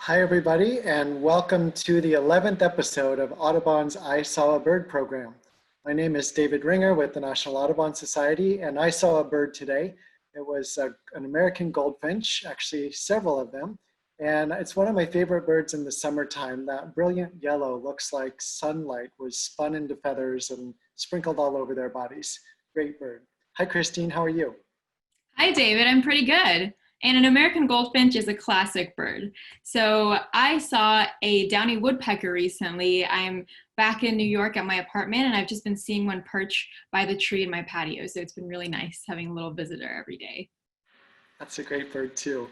Hi, everybody, and welcome to the 11th episode of Audubon's I Saw a Bird program. My name is David Ringer with the National Audubon Society, and I saw a bird today. It was an American goldfinch, actually several of them, and it's one of my favorite birds in the summertime. That brilliant yellow looks like sunlight was spun into feathers and sprinkled all over their bodies. Great bird. Hi, Christine, how are you? Hi, David. I'm pretty good. And an American goldfinch is a classic bird. So I saw a downy woodpecker recently. I'm back in New York at my apartment, and I've just been seeing one perch by the tree in my patio. So it's been really nice having a little visitor every day. That's a great bird too.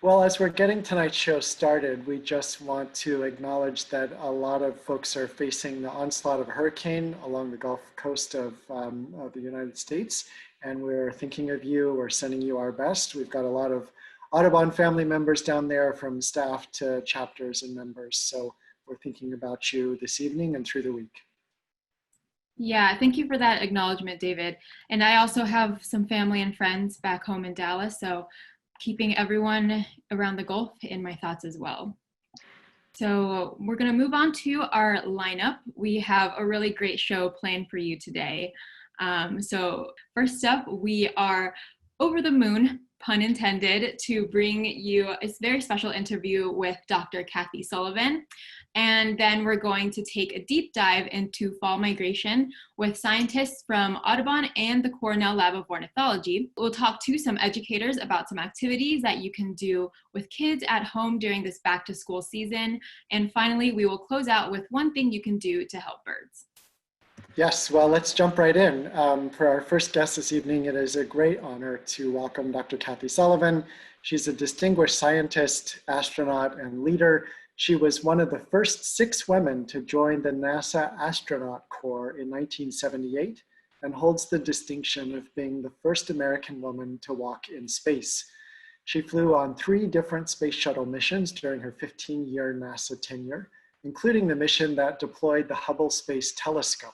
Well, as we're getting tonight's show started, we just want to acknowledge that a lot of folks are facing the onslaught of a hurricane along the Gulf Coast of the United States. And we're thinking of you, we're sending you our best. We've got a lot of Audubon family members down there, from staff to chapters and members. So we're thinking about you this evening and through the week. Yeah, thank you for that acknowledgement, David. And I also have some family and friends back home in Dallas, so keeping everyone around the Gulf in my thoughts as well. So we're going to move on to our lineup. We have a really great show planned for you today. So first up, we are over the moon, pun intended, to bring you a very special interview with Dr. Kathy Sullivan. And then we're going to take a deep dive into fall migration with scientists from Audubon and the Cornell Lab of Ornithology. We'll talk to some educators about some activities that you can do with kids at home during this back to school season. And finally, we will close out with one thing you can do to help birds. Yes, well, let's jump right in. For our first guest this evening, it is a great honor to welcome Dr. Kathy Sullivan. She's a distinguished scientist, astronaut, and leader. She was one of the first 6 women to join the NASA Astronaut Corps in 1978 and holds the distinction of being the first American woman to walk in space. She flew on 3 different space shuttle missions during her 15-year NASA tenure, including the mission that deployed the Hubble Space Telescope.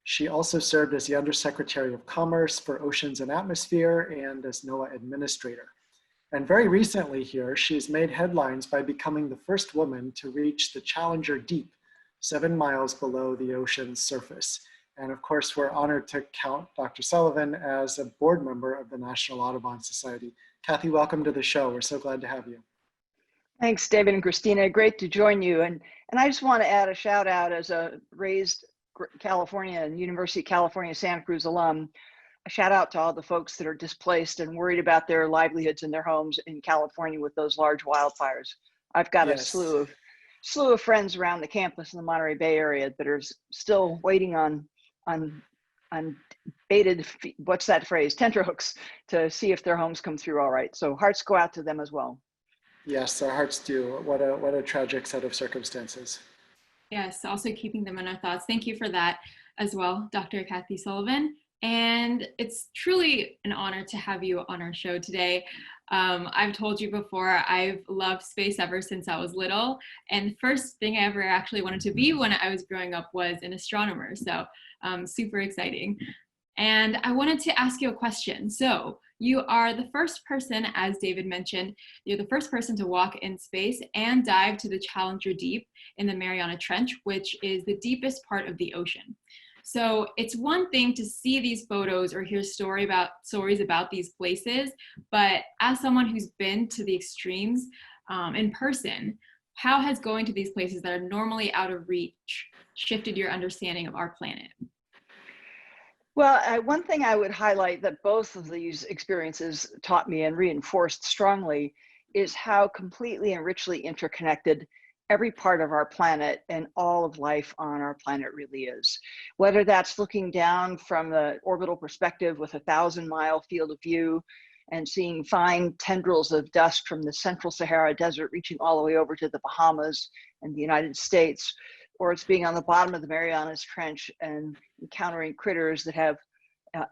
She also served as the Undersecretary of Commerce for Oceans and Atmosphere and as NOAA Administrator. And very recently here, she's made headlines by becoming the first woman to reach the Challenger Deep, 7 miles below the ocean's surface. And of course, we're honored to count Dr. Sullivan as a board member of the National Audubon Society. Kathy, welcome to the show. We're so glad to have you. Thanks, David and Christina. Great to join you. And I just want to add a shout out as a raised California and University of California, Santa Cruz alum. A shout out to all the folks that are displaced and worried about their livelihoods in their homes in California with those large wildfires. I've got a slew of friends around the campus in the Monterey Bay area that are still waiting on baited, what's that phrase, tenterhooks, to see if their homes come through all right. So hearts go out to them as well. Yes, our hearts do. What a tragic set of circumstances. Yes, also keeping them in our thoughts. Thank you for that as well, Dr. Kathy Sullivan. And it's truly an honor to have you on our show today. I've told you before, I've loved space ever since I was little. And the first thing I ever actually wanted to be when I was growing up was an astronomer. So super exciting. And I wanted to ask you a question. So you are the first person, as David mentioned, you're the first person to walk in space and dive to the Challenger Deep in the Mariana Trench, which is the deepest part of the ocean. So it's one thing to see these photos or hear stories about these places, but as someone who's been to the extremes in person, how has going to these places that are normally out of reach shifted your understanding of our planet? Well, one thing I would highlight that both of these experiences taught me and reinforced strongly is how completely and richly interconnected every part of our planet and all of life on our planet really is. Whether that's looking down from the orbital perspective with a 1,000-mile field of view and seeing fine tendrils of dust from the central Sahara Desert reaching all the way over to the Bahamas and the United States, or it's being on the bottom of the Marianas Trench and encountering critters that have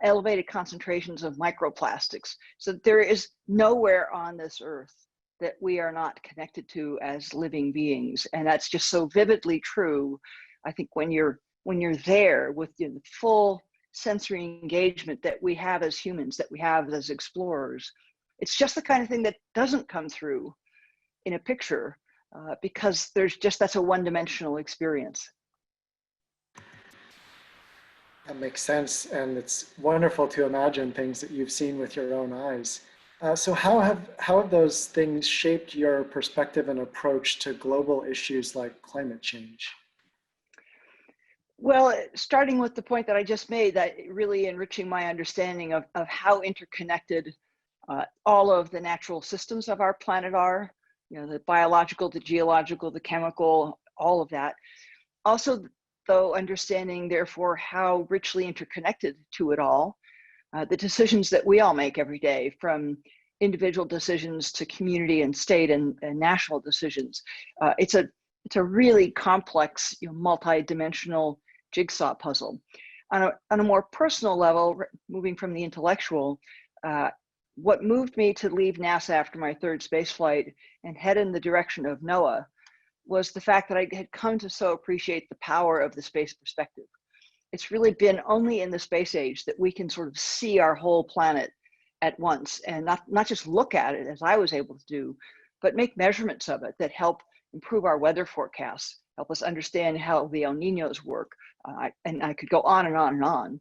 elevated concentrations of microplastics. So there is nowhere on this earth that we are not connected to as living beings. And that's just so vividly true. I think when you're there with the full sensory engagement that we have as humans, that we have as explorers, it's just the kind of thing that doesn't come through in a picture because that's a one-dimensional experience. That makes sense, and it's wonderful to imagine things that you've seen with your own eyes. So how have those things shaped your perspective and approach to global issues like climate change? Well, starting with the point that I just made, that really enriching my understanding of how interconnected all of the natural systems of our planet are, the biological, the geological, the chemical, all of that. Also, though, understanding, therefore, how richly interconnected to it all, the decisions that we all make every day, from individual decisions to community and state and national decisions. It's a really complex, multi-dimensional jigsaw puzzle. On a more personal level, moving from the intellectual, what moved me to leave NASA after my third space flight and head in the direction of NOAA was the fact that I had come to so appreciate the power of the space perspective. It's really been only in the space age that we can sort of see our whole planet at once, and not just look at it as I was able to do, but make measurements of it that help improve our weather forecasts, help us understand how the El Niños work, and I could go on and on and on.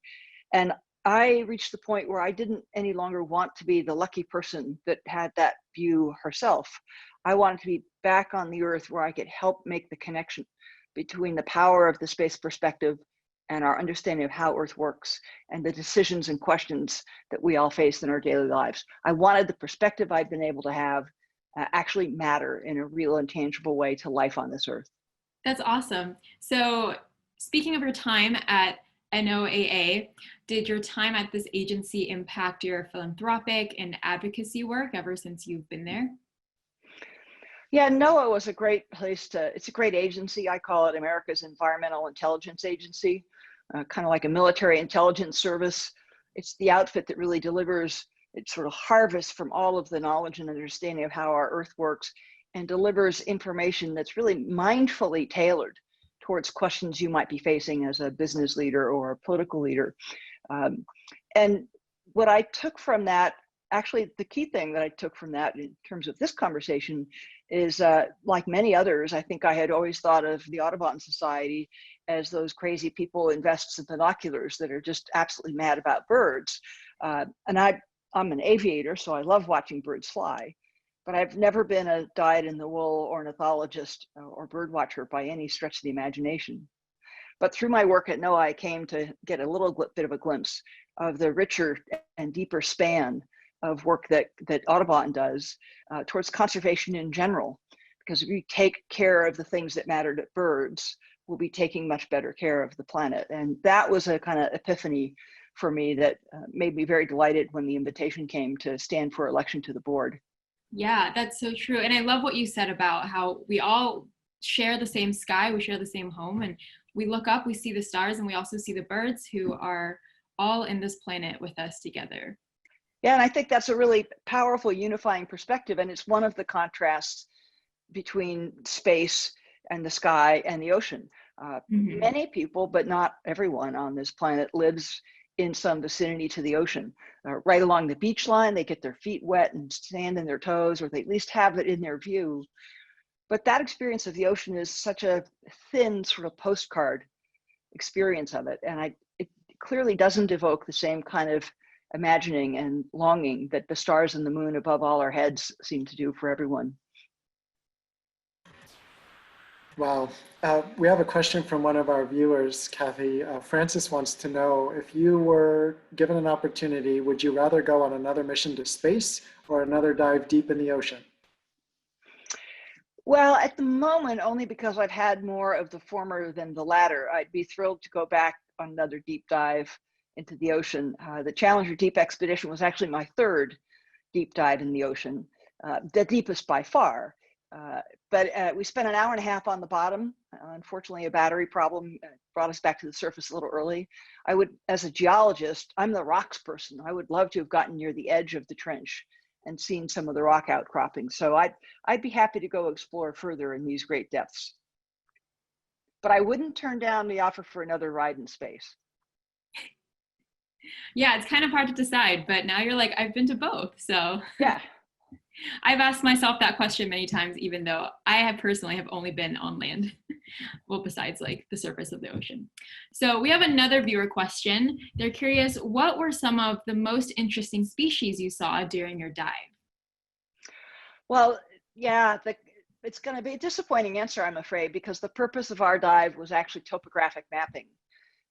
And I reached the point where I didn't any longer want to be the lucky person that had that view herself. I wanted to be back on the Earth where I could help make the connection between the power of the space perspective and our understanding of how Earth works and the decisions and questions that we all face in our daily lives. I wanted the perspective I'd been able to have actually matter in a real and tangible way to life on this Earth. That's awesome. So speaking of your time at NOAA, did your time at this agency impact your philanthropic and advocacy work ever since you've been there? Yeah, NOAA was a great place it's a great agency. I call it America's Environmental Intelligence Agency, kind of like a military intelligence service. It's the outfit that really delivers, it sort of harvests from all of the knowledge and understanding of how our Earth works and delivers information that's really mindfully tailored towards questions you might be facing as a business leader or a political leader. And what I took from that, actually the key thing that I took from that in terms of this conversation is, like many others, I think I had always thought of the Audubon Society as those crazy people in vests and binoculars that are just absolutely mad about birds. And I'm an aviator, so I love watching birds fly, but I've never been a dyed-in-the-wool ornithologist or bird watcher by any stretch of the imagination. But through my work at NOAA, I came to get a little bit of a glimpse of the richer and deeper span of work that Audubon does towards conservation in general. Because if we take care of the things that matter to birds, we'll be taking much better care of the planet. And that was a kind of epiphany for me that made me very delighted when the invitation came to stand for election to the board. Yeah, that's so true. And I love what you said about how we all share the same sky, we share the same home, and we look up, we see the stars, and we also see the birds who are all in this planet with us together. Yeah, and I think that's a really powerful unifying perspective, and it's one of the contrasts between space and the sky and the ocean. Many people, but not everyone on this planet, lives in some vicinity to the ocean. Right along the beach line, they get their feet wet and sand in their toes, or they at least have it in their view. But that experience of the ocean is such a thin sort of postcard experience of it. And it clearly doesn't evoke the same kind of imagining and longing that the stars and the moon above all our heads seem to do for everyone. Wow. We have a question from one of our viewers, Kathy. Francis wants to know, if you were given an opportunity, would you rather go on another mission to space or another dive deep in the ocean? Well, at the moment, only because I've had more of the former than the latter. I'd be thrilled to go back on another deep dive into the ocean. The Challenger Deep Expedition was actually my third deep dive in the ocean, the deepest by far. But we spent an hour and a half on the bottom. Unfortunately, a battery problem brought us back to the surface a little early. I would, as a geologist, I'm the rocks person. I would love to have gotten near the edge of the trench and seen some of the rock outcroppings. So I'd be happy to go explore further in these great depths. But I wouldn't turn down the offer for another ride in space. Yeah, it's kind of hard to decide, but now you're like, I've been to both, so. Yeah. I've asked myself that question many times, even though I have personally have only been on land. Well, besides like the surface of the ocean. So we have another viewer question. They're curious, what were some of the most interesting species you saw during your dive? Well, yeah, it's going to be a disappointing answer, I'm afraid, because the purpose of our dive was actually topographic mapping.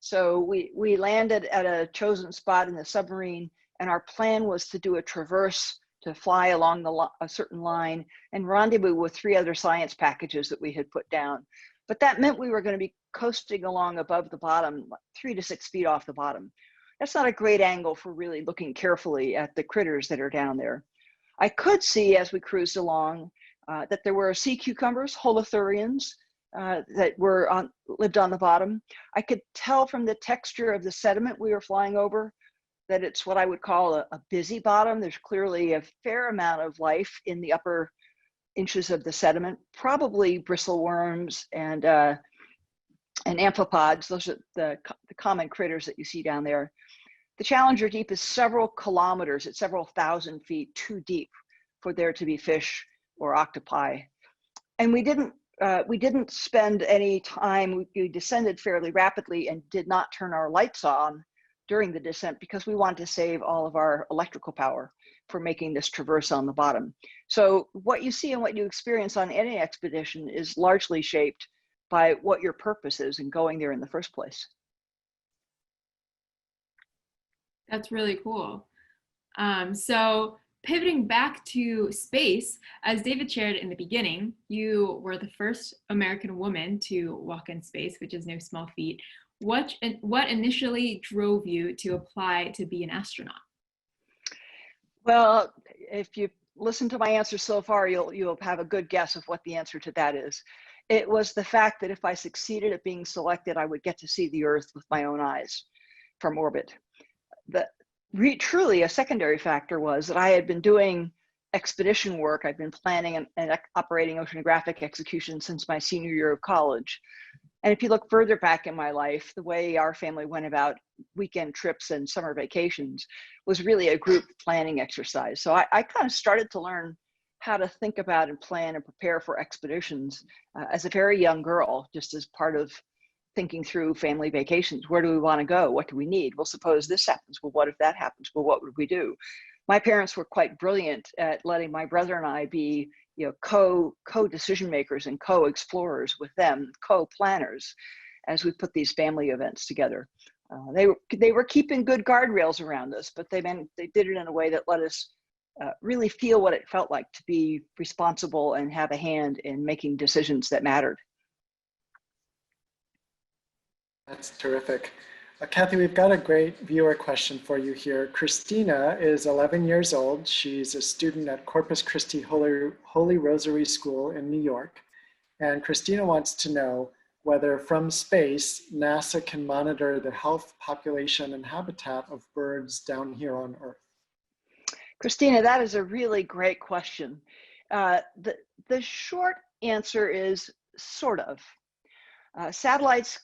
So we landed at a chosen spot in the submarine, and our plan was to do a traverse to fly along a certain line and rendezvous with 3 other science packages that we had put down. But that meant we were going to be coasting along above the bottom, 3 to 6 feet off the bottom. That's not a great angle for really looking carefully at the critters that are down there. I could see as we cruised along that there were sea cucumbers, holothurians, that lived on the bottom. I could tell from the texture of the sediment we were flying over that it's what I would call a busy bottom. There's clearly a fair amount of life in the upper inches of the sediment, probably bristleworms and amphipods. Those are the common critters that you see down there. The Challenger Deep is several kilometers, it's several thousand feet too deep for there to be fish or octopi. And we didn't spend any time, we descended fairly rapidly and did not turn our lights on during the descent because we wanted to save all of our electrical power for making this traverse on the bottom. So what you see and what you experience on any expedition is largely shaped by what your purpose is in going there in the first place. That's really cool. So pivoting back to space, as David shared in the beginning, you were the first American woman to walk in space, which is no small feat. What initially drove you to apply to be an astronaut? Well, if you listen to my answer so far, you'll have a good guess of what the answer to that is. It was the fact that if I succeeded at being selected, I would get to see the Earth with my own eyes from orbit. Truly a secondary factor was that I had been doing expedition work. I've been planning and operating oceanographic execution since my senior year of college. And if you look further back in my life, the way our family went about weekend trips and summer vacations was really a group planning exercise. So I kind of started to learn how to think about and plan and prepare for expeditions as a very young girl, just as part of thinking through family vacations. Where do we want to go? What do we need? Well, suppose this happens. Well, what if that happens? Well, what would we do? My parents were quite brilliant at letting my brother and I be, co-decision makers and co-explorers with them, co-planners, as we put these family events together. They were keeping good guardrails around us, but they did it in a way that let us really feel what it felt like to be responsible and have a hand in making decisions that mattered. That's terrific. Kathy, we've got a great viewer question for you here. Christina is 11 years old. She's a student at Corpus Christi Holy Rosary School in New York. And Christina wants to know whether from space, NASA can monitor the health, population, and habitat of birds down here on Earth. Christina, that is a really great question. The short answer is sort of. Satellites,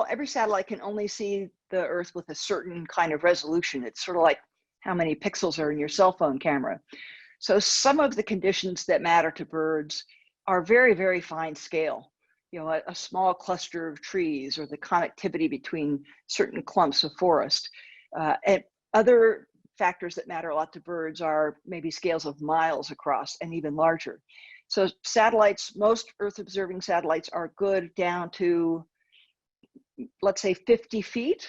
every satellite can only see the Earth with a certain kind of resolution. It's sort of like how many pixels are in your cell phone camera. So some of the conditions that matter to birds are very, very fine scale. A small cluster of trees or the connectivity between certain clumps of forest. And other factors that matter a lot to birds are maybe scales of miles across and even larger. So satellites, most Earth observing satellites are good down to, let's say, 50 feet.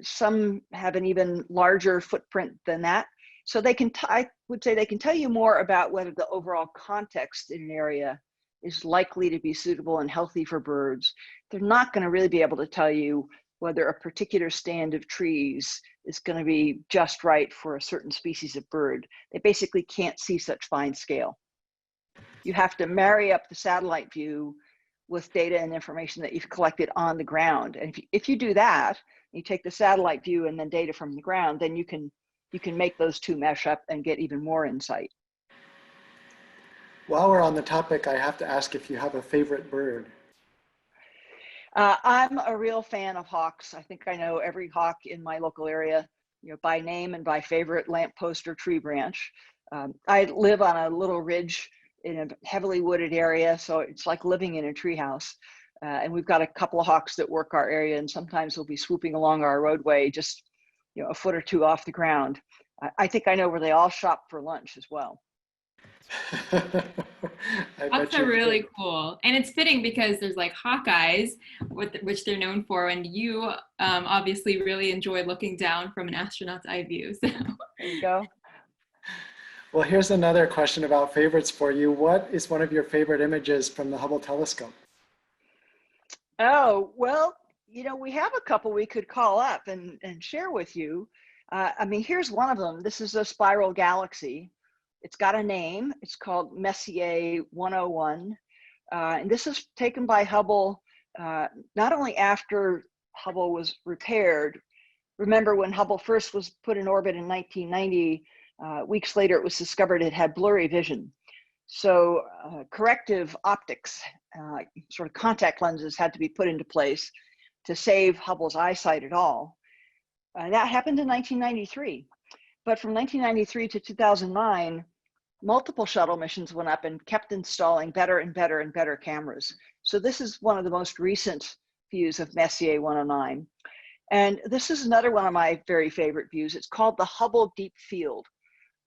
Some have an even larger footprint than that. So I would say they can tell you more about whether the overall context in an area is likely to be suitable and healthy for birds. They're not going to really be able to tell you whether a particular stand of trees is going to be just right for a certain species of bird. They basically can't see such fine scale. You have to marry up the satellite view with data and information that you've collected on the ground. And if you do that, you take the satellite view and then data from the ground, then you can make those two mesh up and get even more insight. While we're on the topic, I have to ask if you have a favorite bird. I'm a real fan of hawks. I think I know every hawk in my local area, by name and by favorite lamppost or tree branch. I live on a little ridge in a heavily wooded area, so it's like living in a treehouse. And we've got a couple of hawks that work our area, and sometimes they'll be swooping along our roadway just a foot or two off the ground. I think I know where they all shop for lunch as well. Hawks are really cool, and it's fitting because there's like Hawkeyes, which they're known for, and you obviously really enjoy looking down from an astronaut's eye view. So. There you go. Well, here's another question about favorites for you. What is one of your favorite images from the Hubble telescope? Oh, well, we have a couple we could call up and share with you. I mean, here's one of them. This is a spiral galaxy. It's got a name. It's called Messier 101. And this is taken by Hubble, not only after Hubble was repaired. Remember when Hubble first was put in orbit in 1990, weeks later it was discovered it had blurry vision. So corrective optics, sort of contact lenses had to be put into place to save Hubble's eyesight at all. That happened in 1993. But from 1993 to 2009, multiple shuttle missions went up and kept installing better and better and better cameras. So this is one of the most recent views of Messier 109. And this is another one of my very favorite views. It's called the Hubble Deep Field.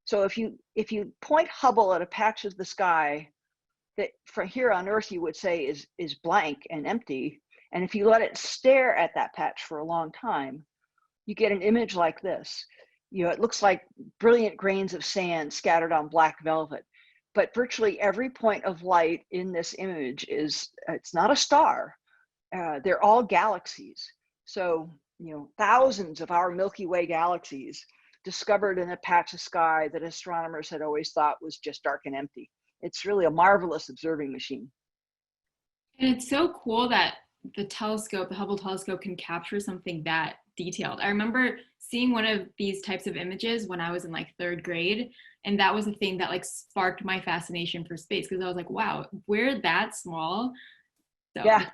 So if you point Hubble at a patch of the sky that from here on Earth you would say is blank and empty, and if you let it stare at that patch for a long time, you get an image like this. It looks like brilliant grains of sand scattered on black velvet, but virtually every point of light in this image it's not a star. They're all galaxies. So, thousands of our Milky Way galaxies discovered in a patch of sky that astronomers had always thought was just dark and empty. It's really a marvelous observing machine. And it's so cool that the Hubble telescope can capture something that detailed. I remember seeing one of these types of images when I was in like 3rd grade, and that was the thing that like sparked my fascination for space, because I was like, wow, we're that small. So, yeah.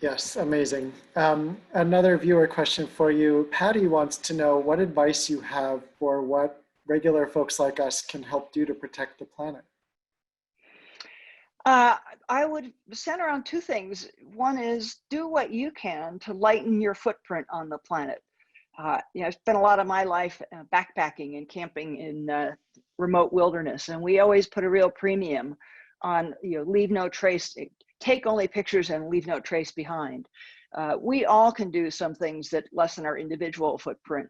Yes, amazing. Another viewer question for you. Patty wants to know what advice you have for what regular folks like us can help do to protect the planet. I would center on two things. One is do what you can to lighten your footprint on the planet. I spent a lot of my life backpacking and camping in remote wilderness, and we always put a real premium on leave no trace, take only pictures and leave no trace behind. We all can do some things that lessen our individual footprint.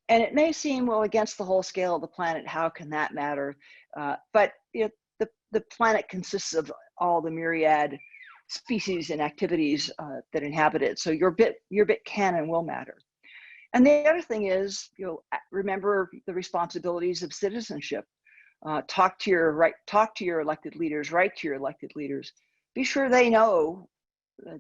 And it may seem, well, against the whole scale of the planet, how can that matter? But the planet consists of all the myriad species and activities that inhabit it. So your bit can and will matter. And the other thing is, remember the responsibilities of citizenship. Talk to your elected leaders, write to your elected leaders. Be sure they know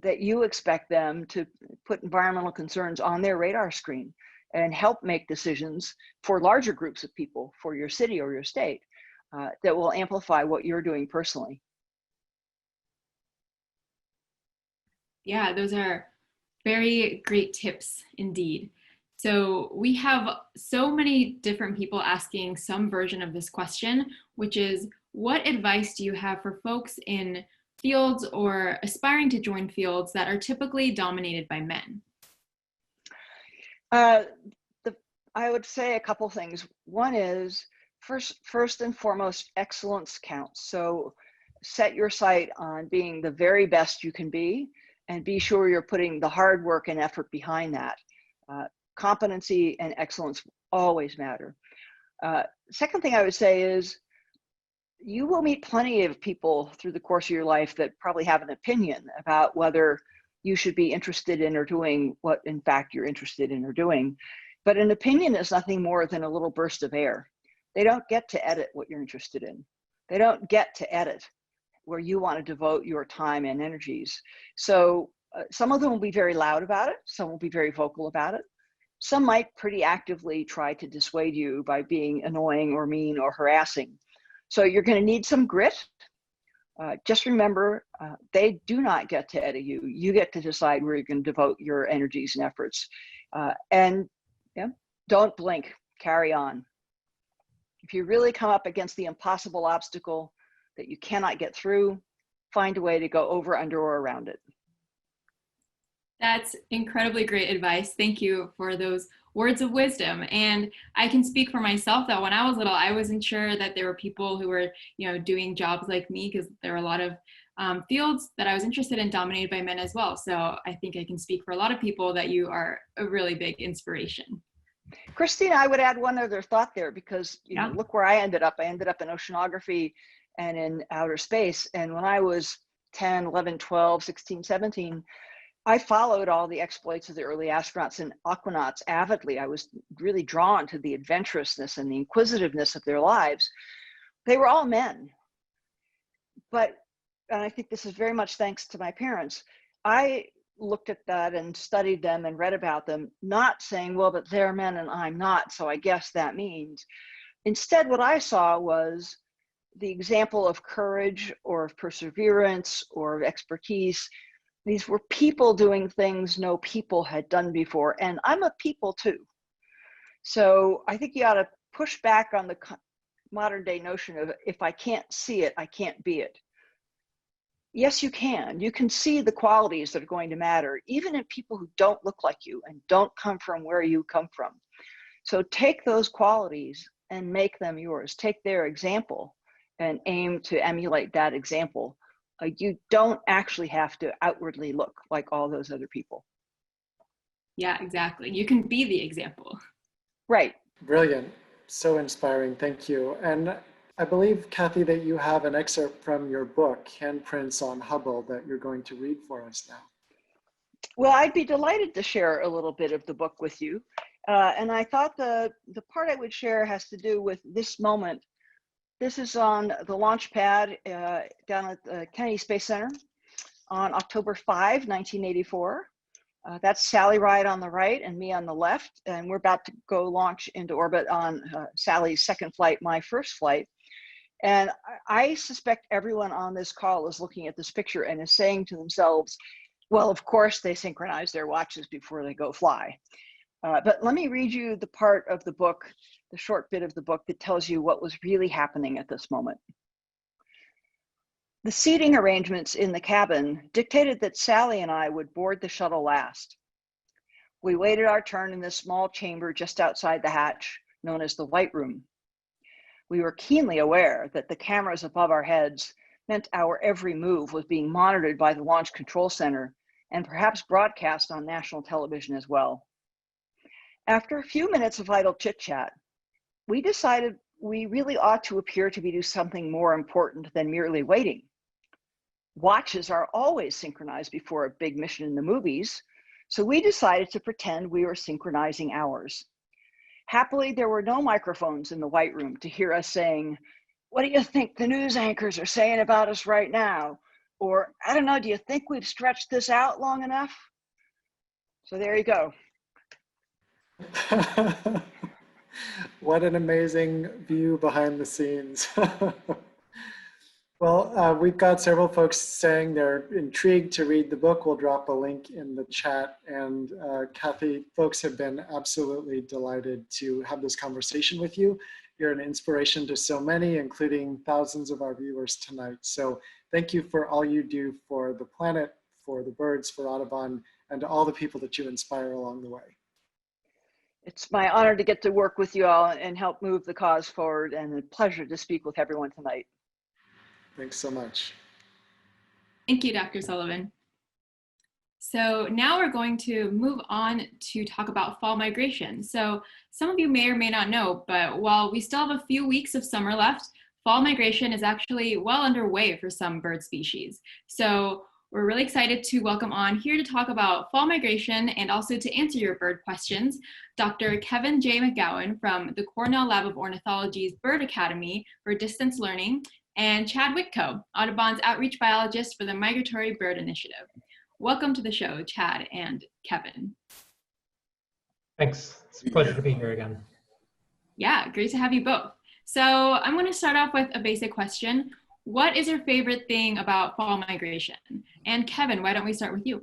that you expect them to put environmental concerns on their radar screen and help make decisions for larger groups of people, for your city or your state, that will amplify what you're doing personally. Yeah, those are very great tips indeed. So we have so many different people asking some version of this question, which is, what advice do you have for folks in fields or aspiring to join fields that are typically dominated by men? I would say a couple things. One is, first and foremost, excellence counts. So set your sight on being the very best you can be, and be sure you're putting the hard work and effort behind that. Competency and excellence always matter. Second thing I would say is, you will meet plenty of people through the course of your life that probably have an opinion about whether you should be interested in or doing what in fact you're interested in or doing. But an opinion is nothing more than a little burst of air. They don't get to edit what you're interested in. They don't get to edit where you want to devote your time and energies. So some of them will be very loud about it. Some will be very vocal about it. Some might pretty actively try to dissuade you by being annoying or mean or harassing. So you're going to need some grit. Just remember, they do not get to edit you. You get to decide where you're going to devote your energies and efforts. And don't blink, carry on. If you really come up against the impossible obstacle that you cannot get through, find a way to go over, under, or around it. That's incredibly great advice. Thank you for those words of wisdom. And I can speak for myself that when I was little, I wasn't sure that there were people who were, doing jobs like me, because there are a lot of fields that I was interested in dominated by men as well. So I think I can speak for a lot of people that you are a really big inspiration. Christina, I would add one other thought there, because look where I ended up. I ended up in oceanography and in outer space. And when I was 10, 11, 12, 16, 17, I followed all the exploits of the early astronauts and aquanauts avidly. I was really drawn to the adventurousness and the inquisitiveness of their lives. They were all men. And I think this is very much thanks to my parents. I looked at that and studied them and read about them, not saying, well, but they're men and I'm not, so I guess that means. Instead, what I saw was the example of courage or of perseverance or of expertise. These were people doing things no people had done before. And I'm a people too. So I think you ought to push back on the modern day notion of, if I can't see it, I can't be it. Yes, you can. You can see the qualities that are going to matter, even in people who don't look like you and don't come from where you come from. So take those qualities and make them yours. Take their example and aim to emulate that example. You don't actually have to outwardly look like all those other people. Yeah, exactly. You can be the example. Right. Brilliant. So inspiring. Thank you. And I believe, Kathy, that you have an excerpt from your book, Handprints on Hubble, that you're going to read for us now. Well, I'd be delighted to share a little bit of the book with you. And I thought the part I would share has to do with this moment. This is on the launch pad down at the Kennedy Space Center on October 5, 1984. That's Sally Ride on the right and me on the left. And we're about to go launch into orbit on Sally's second flight, my first flight. And I suspect everyone on this call is looking at this picture and is saying to themselves, well, of course they synchronize their watches before they go fly. But let me read you the part of the book, the short bit of the book that tells you what was really happening at this moment. The seating arrangements in the cabin dictated that Sally and I would board the shuttle last. We waited our turn in this small chamber just outside the hatch, known as the White Room. We were keenly aware that the cameras above our heads meant our every move was being monitored by the Launch Control Center and perhaps broadcast on national television as well. After a few minutes of idle chit-chat, we decided we really ought to appear to be doing something more important than merely waiting. Watches are always synchronized before a big mission in the movies, so we decided to pretend we were synchronizing ours. Happily, there were no microphones in the White Room to hear us saying, "What do you think the news anchors are saying about us right now?" Or, "I don't know, do you think we've stretched this out long enough?" So there you go. What an amazing view behind the scenes. Well, we've got several folks saying they're intrigued to read the book. We'll drop a link in the chat. And Kathy, folks have been absolutely delighted to have this conversation with you. You're an inspiration to so many, including thousands of our viewers tonight. So thank you for all you do for the planet, for the birds, for Audubon, and to all the people that you inspire along the way. It's my honor to get to work with you all and help move the cause forward, and a pleasure to speak with everyone tonight. Thanks so much. Thank you, Dr. Sullivan. So now we're going to move on to talk about fall migration. So some of you may or may not know, but while we still have a few weeks of summer left, fall migration is actually well underway for some bird species. So we're really excited to welcome on here to talk about fall migration and also to answer your bird questions, Dr. Kevin J. McGowan from the Cornell Lab of Ornithology's Bird Academy for Distance Learning, and Chad Witko, Audubon's outreach biologist for the Migratory Bird Initiative. Welcome to the show, Chad and Kevin. Thanks. It's a pleasure to be here again. Yeah, great to have you both. So I'm going to start off with a basic question. What is your favorite thing about fall migration? And Kevin, why don't we start with you?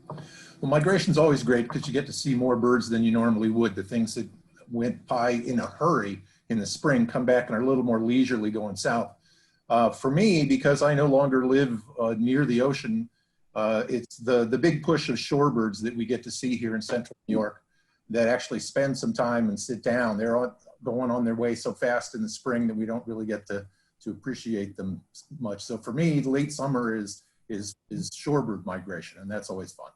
Well, migration is always great because you get to see more birds than you normally would. The things that went by in a hurry in the spring come back and are a little more leisurely going south. For me, because I no longer live near the ocean, it's the big push of shorebirds that we get to see here in central New York that actually spend some time and sit down. They're going on their way so fast in the spring that we don't really get to appreciate them much. So for me, late summer is shorebird migration, and that's always fun.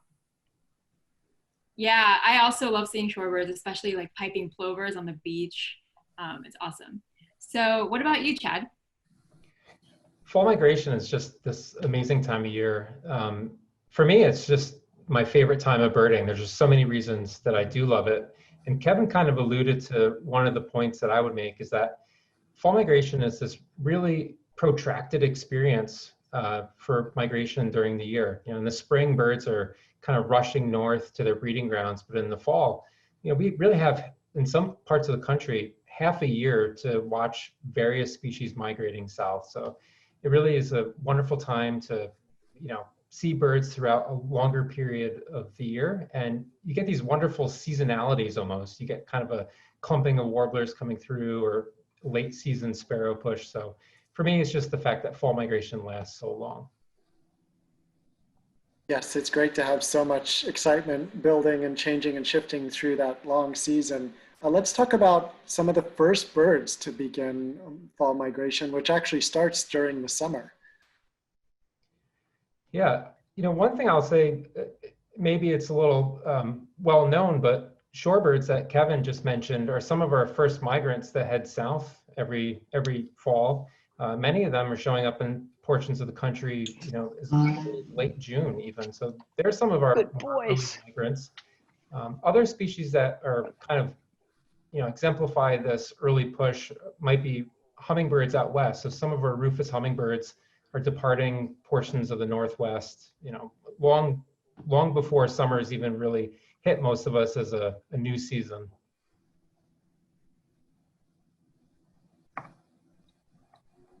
Yeah, I also love seeing shorebirds, especially like piping plovers on the beach. It's awesome. So what about you, Chad? Fall migration is just this amazing time of year. For me, it's just my favorite time of birding. There's just so many reasons that I do love it. And Kevin kind of alluded to one of the points that I would make is that fall migration is this really protracted experience for migration during the year. You know, in the spring, birds are kind of rushing north to their breeding grounds, but in the fall, you know, we really have, in some parts of the country, half a year to watch various species migrating south. So it really is a wonderful time to, you know, see birds throughout a longer period of the year. And you get these wonderful seasonalities almost. You get kind of a clumping of warblers coming through or late season sparrow push. So for me, it's just the fact that fall migration lasts so long. Yes, it's great to have so much excitement building and changing and shifting through that long season. Let's talk about some of the first birds to begin fall migration, which actually starts during the summer. Yeah, you know, one thing I'll say, maybe it's a little well known, but shorebirds that Kevin just mentioned are some of our first migrants that head south every fall. Many of them are showing up in portions of the country, you know, as late June even. So they're some of our early migrants. Other species that are kind of, you know, exemplify this early push might be hummingbirds out west. So some of our rufous hummingbirds are departing portions of the Northwest, you know, long before summer's even really hit most of us as a new season.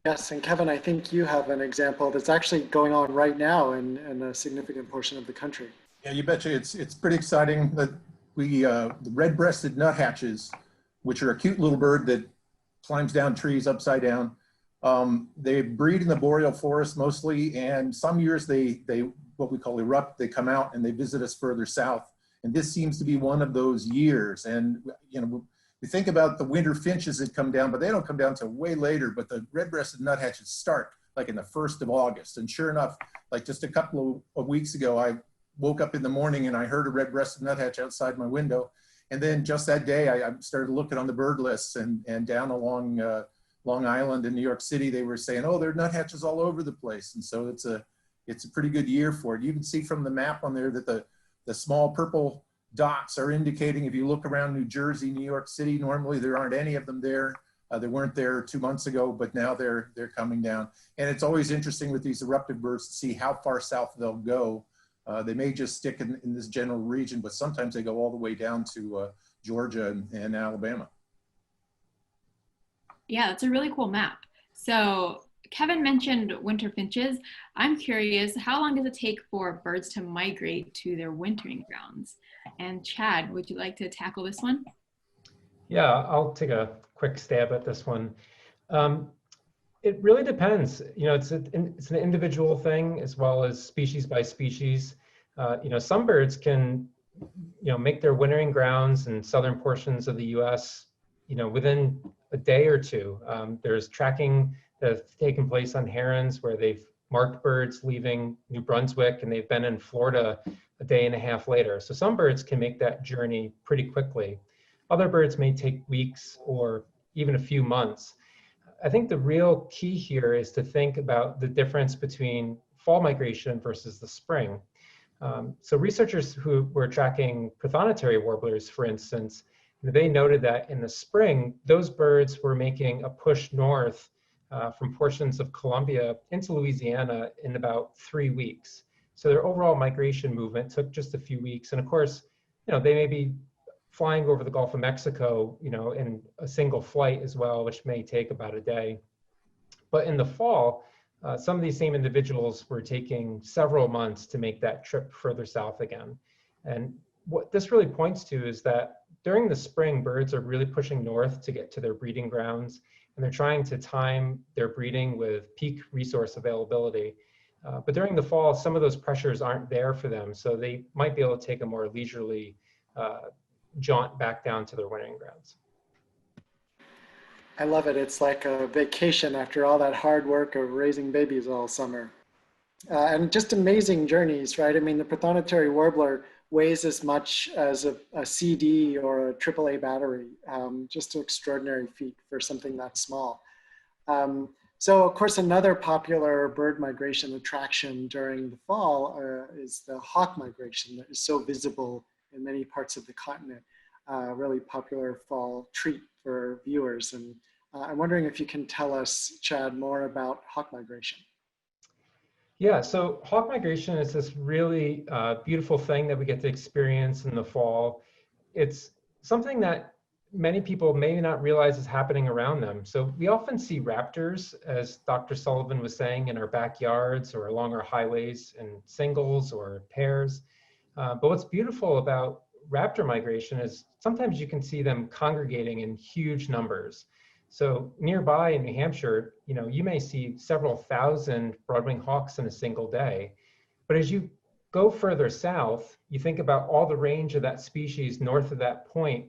Yes, and Kevin, I think you have an example that's actually going on right now in a significant portion of the country. Yeah, you betcha. It's pretty exciting that the red-breasted nuthatches, which are a cute little bird that climbs down trees upside down. They breed in the boreal forest mostly, and some years they what we call erupt. They come out and they visit us further south, and this seems to be one of those years. And you know, we think about the winter finches that come down, but they don't come down till way later. But the red-breasted nuthatches start like in the 1st of August, and sure enough, like just a couple of weeks ago, I woke up in the morning and I heard a red-breasted nuthatch outside my window. And then just that day, I started looking on the bird lists, and down along Long Island in New York City, they were saying, oh, there are nuthatches all over the place. And so it's a pretty good year for it. You can see from the map on there that the small purple dots are indicating, if you look around New Jersey, New York City, normally there aren't any of them there. They weren't there 2 months ago, but now they're coming down. And it's always interesting with these eruptive birds to see how far south they'll go. They may just stick in this general region, but sometimes they go all the way down to Georgia and Alabama. Yeah, that's a really cool map. So Kevin mentioned winter finches. I'm curious, how long does it take for birds to migrate to their wintering grounds? And Chad, would you like to tackle this one? Yeah, I'll take a quick stab at this one. It really depends. You know, it's an individual thing as well as species by species. You know, some birds can, you know, make their wintering grounds in southern portions of the U.S., you know, within a day or two. There's tracking that's taken place on herons where they've marked birds leaving New Brunswick and they've been in Florida a day and a half later. So some birds can make that journey pretty quickly. Other birds may take weeks or even a few months. I think the real key here is to think about the difference between fall migration versus the spring. So researchers who were tracking prothonotary warblers, for instance, they noted that in the spring, those birds were making a push north from portions of Colombia into Louisiana in about 3 weeks. So their overall migration movement took just a few weeks. And of course, you know, they may be flying over the Gulf of Mexico, you know, in a single flight as well, which may take about a day. But in the fall, some of these same individuals were taking several months to make that trip further south again. And what this really points to is that during the spring, birds are really pushing north to get to their breeding grounds, and they're trying to time their breeding with peak resource availability. But during the fall, some of those pressures aren't there for them, so they might be able to take a more leisurely jaunt back down to their wintering grounds. I love it. It's like a vacation after all that hard work of raising babies all summer. And just amazing journeys, right? I mean, the prothonotary warbler weighs as much as a CD or a AAA battery. Just an extraordinary feat for something that small. So of course, another popular bird migration attraction during the fall is the hawk migration that is so visible in many parts of the continent. Really popular fall treat for viewers. And I'm wondering if you can tell us, Chad, more about hawk migration. Yeah, so hawk migration is this really beautiful thing that we get to experience in the fall. It's something that many people may not realize is happening around them. So we often see raptors, as Dr. Sullivan was saying, in our backyards or along our highways in singles or pairs. But what's beautiful about raptor migration is sometimes you can see them congregating in huge numbers. So nearby in New Hampshire, you may see several thousand broadwing hawks in a single day. But as you go further south, you think about all the range of that species north of that point,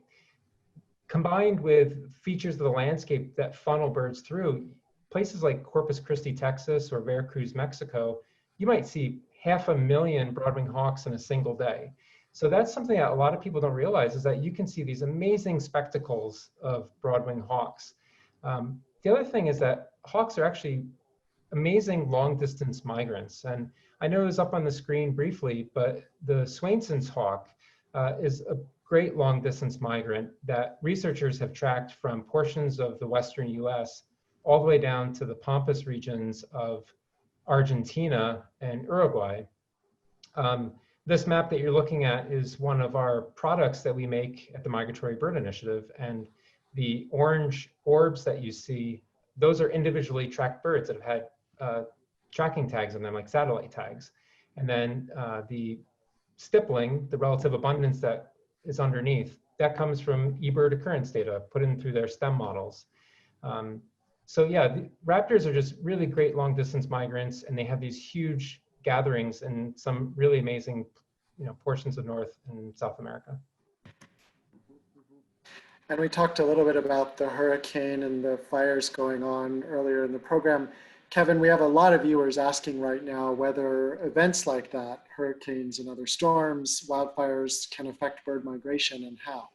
combined with features of the landscape that funnel birds through. Places like Corpus Christi, Texas, or Veracruz, Mexico, you might see 500,000 broadwing hawks in a single day. So that's something that a lot of people don't realize, is that you can see these amazing spectacles of broadwing hawks. The other thing is that hawks are actually amazing long distance migrants. And I know it was up on the screen briefly, but the Swainson's hawk is a great long distance migrant that researchers have tracked from portions of the Western US all the way down to the Pampas regions of Argentina and Uruguay. This map that you're looking at is one of our products that we make at the Migratory Bird Initiative. And the orange orbs that you see, those are individually tracked birds that have had tracking tags on them, like satellite tags. And then the stippling, the relative abundance that is underneath, that comes from eBird occurrence data put in through their STEM models. So yeah, the raptors are just really great long distance migrants, and they have these huge gatherings in some really amazing portions of North and South America. And we talked a little bit about the hurricane and the fires going on earlier in the program. Kevin, we have a lot of viewers asking right now whether events like that, hurricanes and other storms, wildfires, can affect bird migration, and how.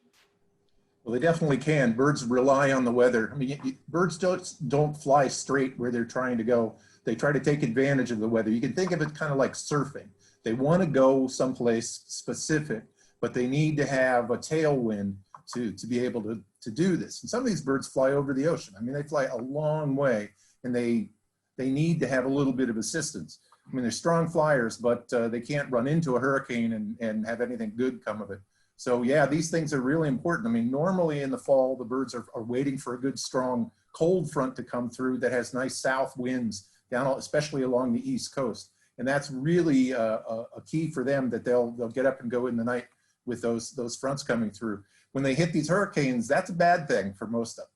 Well, they definitely can. Birds rely on the weather. I mean, birds don't fly straight where they're trying to go. They try to take advantage of the weather. You can think of it kind of like surfing. They want to go someplace specific, but they need to have a tailwind to be able to do this. And some of these birds fly over the ocean. I mean, they fly a long way, and they need to have a little bit of assistance. I mean, they're strong flyers, but they can't run into a hurricane and have anything good come of it. So yeah, these things are really important. I mean, normally in the fall, the birds are waiting for a good, strong, cold front to come through that has nice south winds down, especially along the East Coast. And that's really a key for them, that they'll get up and go in the night with those fronts coming through. When they hit these hurricanes, that's a bad thing for most of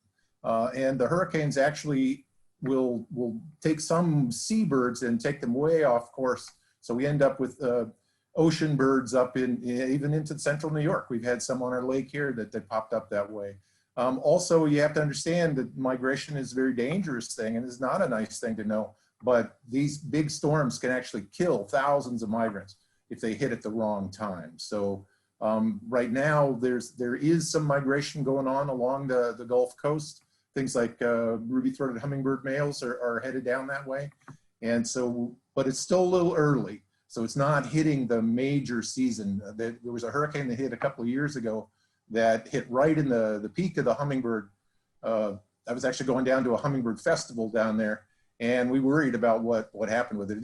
them. And the hurricanes actually will take some seabirds and take them way off course. So we end up with ocean birds up even into central New York. We've had some on our lake here that popped up that way. Also, you have to understand that migration is a very dangerous thing and is not a nice thing to know, but these big storms can actually kill thousands of migrants if they hit at the wrong time. So right now, there is some migration going on along the Gulf Coast. Things like ruby-throated hummingbird males are headed down that way. And so, but it's still a little early. So it's not hitting the major season. There was a hurricane that hit a couple of years ago that hit right in the peak of the hummingbird. I was actually going down to a hummingbird festival down there, and we worried about what happened with it.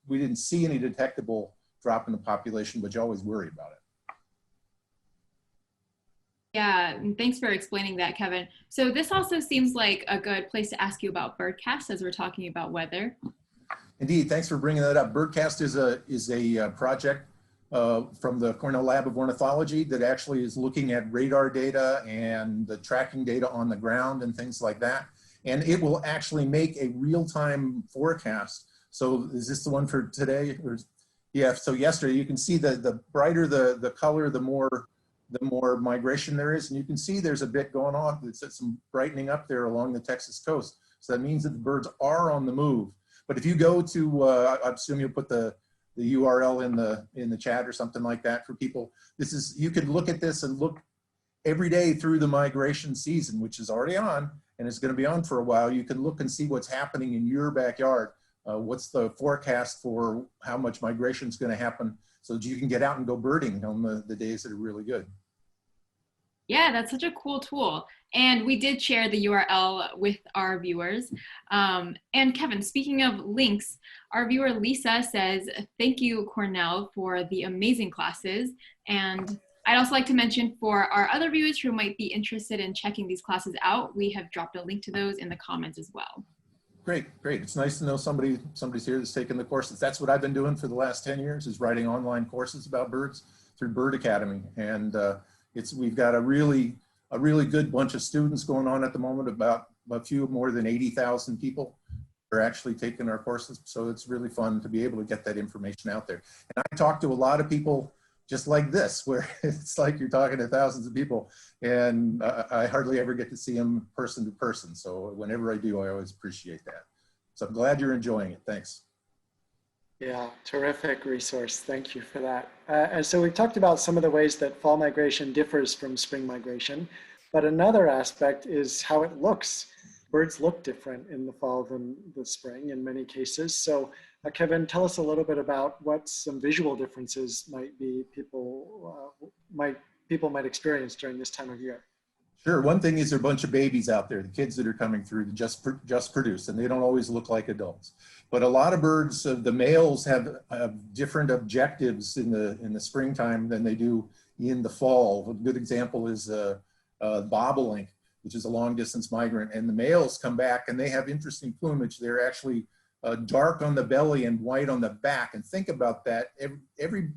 We didn't see any detectable drop in the population, but you always worry about it. Yeah, and thanks for explaining that, Kevin. So this also seems like a good place to ask you about Birdcast, as we're talking about weather. Indeed, thanks for bringing that up. Birdcast is a project from the Cornell Lab of Ornithology that actually is looking at radar data and the tracking data on the ground and things like that. And it will actually make a real-time forecast. So is this the one for today? Or, yeah, so yesterday you can see the brighter the color, the more migration there is. And you can see there's a bit going on. It's some brightening up there along the Texas coast. So that means that the birds are on the move. But if you go to, I assume you'll put the URL in the chat or something like that for people. This is, you could look at this and look every day through the migration season, which is already on and it's going to be on for a while. You can look and see what's happening in your backyard. What's the forecast for how much migration is going to happen so that you can get out and go birding on the days that are really good. Yeah, that's such a cool tool. And we did share the URL with our viewers. And Kevin, speaking of links, our viewer Lisa says, thank you, Cornell, for the amazing classes. And I'd also like to mention for our other viewers who might be interested in checking these classes out, we have dropped a link to those in the comments as well. Great, great. It's nice to know somebody's here that's taken the courses. That's what I've been doing for the last 10 years is writing online courses about birds through Bird Academy. And we've got a really good bunch of students going on at the moment. About a few more than 80,000 people are actually taking our courses. So it's really fun to be able to get that information out there. And I talk to a lot of people just like this, where it's like you're talking to thousands of people, and I hardly ever get to see them person to person. So whenever I do, I always appreciate that. So I'm glad you're enjoying it. Thanks. Yeah, terrific resource. Thank you for that. And so we talked about some of the ways that fall migration differs from spring migration, but another aspect is how it looks. Birds look different in the fall than the spring in many cases. So Kevin, tell us a little bit about what some visual differences might be people might experience during this time of year. Sure. One thing is there are a bunch of babies out there, the kids that are coming through to just produce, and they don't always look like adults. But a lot of birds, the males have different objectives in the springtime than they do in the fall. A good example is bobolink, which is a long distance migrant, and the males come back and they have interesting plumage. They're actually dark on the belly and white on the back. And think about that. Everything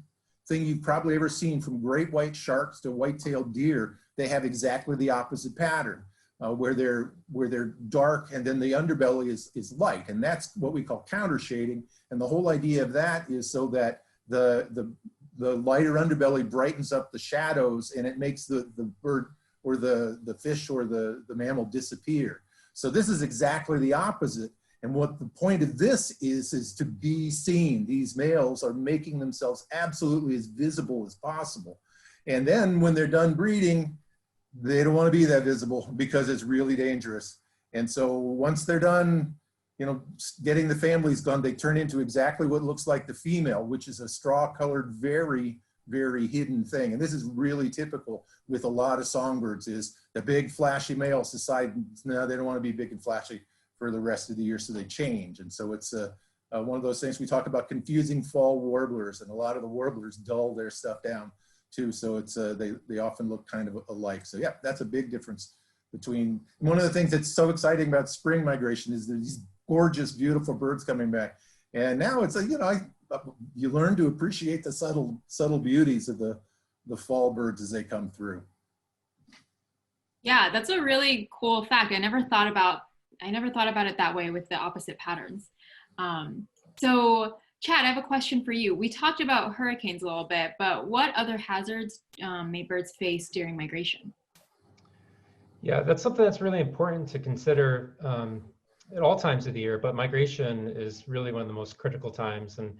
you've probably ever seen, from great white sharks to white-tailed deer, they have exactly the opposite pattern, where they're dark and then the underbelly is light. And that's what we call counter shading. And the whole idea of that is so that the lighter underbelly brightens up the shadows and it makes the bird or the fish or the mammal disappear. So this is exactly the opposite. And what the point of this is to be seen. These males are making themselves absolutely as visible as possible. And then when they're done breeding, they don't want to be that visible because it's really dangerous. And so once they're done, getting the families gone, they turn into exactly what looks like the female, which is a straw-colored, very, very hidden thing. And this is really typical with a lot of songbirds, is the big flashy males decide, no, they don't want to be big and flashy for the rest of the year, so they change. And so it's one of those things we talk about, confusing fall warblers, and a lot of the warblers dull their stuff down too. So it's they often look kind of alike. So yeah, that's a big difference between. One of the things that's so exciting about spring migration is there's these gorgeous, beautiful birds coming back. And now it's you learn to appreciate the subtle beauties of the fall birds as they come through. Yeah, that's a really cool fact. I never thought about it that way with the opposite patterns. So Chad, I have a question for you. We talked about hurricanes a little bit, but what other hazards may birds face during migration? Yeah, that's something that's really important to consider at all times of the year, but migration is really one of the most critical times. And